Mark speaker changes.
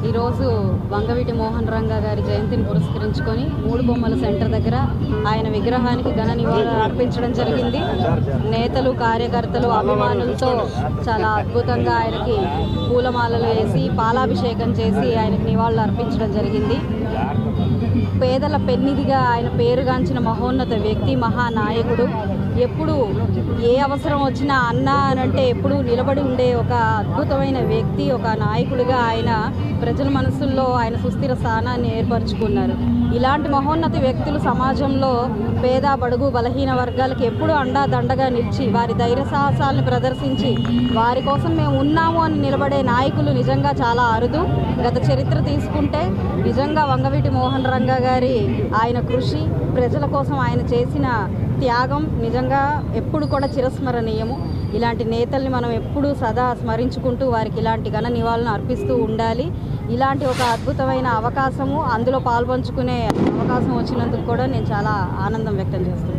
Speaker 1: ఈరోజు వంగవీటి మోహన్ రంగా గారి జయంతిని పురస్కరించుకొని మూడు బొమ్మల సెంటర్ దగ్గర ఆయన విగ్రహానికి ఘన నివాళులు అర్పించడం జరిగింది. నేతలు, కార్యకర్తలు, అభిమానులతో చాలా అద్భుతంగా ఆయనకి పూలమాలలు వేసి పాలాభిషేకం చేసి ఆయనకి నివాళులు అర్పించడం జరిగింది. పేదల పెన్నిధిగా ఆయన పేరుగాంచిన మహోన్నత వ్యక్తి, మహానాయకుడు. ఎప్పుడు ఏ అవసరం వచ్చినా అన్న అనంటే ఎప్పుడు నిలబడి ఉండే ఒక అద్భుతమైన వ్యక్తి, ఒక నాయకుడిగా ఆయన ప్రజల మనసుల్లో ఆయన సుస్థిర స్థానాన్ని ఏర్పరచుకున్నారు. ఇలాంటి మహోన్నత వ్యక్తులు సమాజంలో పేద, బడుగు, బలహీన వర్గాలకు ఎప్పుడూ అండాదండగా నిలిచి వారి ధైర్య సాహసాలను ప్రదర్శించి వారి కోసం మేము ఉన్నాము అని నిలబడే నాయకులు నిజంగా చాలా అరుదు. గత చరిత్ర తీసుకుంటే నిజంగా వంగవీటి మోహన్ రంగా గారి ఆయన కృషి, ప్రజల కోసం ఆయన చేసిన త్యాగం నిజంగా ఎప్పుడు కూడా చిరస్మరణీయము. ఇలాంటి నేతల్ని మనం ఎప్పుడూ సదా స్మరించుకుంటూ వారికి ఇలాంటి ఘన నివాళులను అర్పిస్తూ ఉండాలి. ఇలాంటి ఒక అద్భుతమైన అవకాశము, అందులో పాల్పంచుకునే అవకాశం వచ్చినందుకు కూడా నేను చాలా ఆనందం వ్యక్తం చేస్తున్నాను.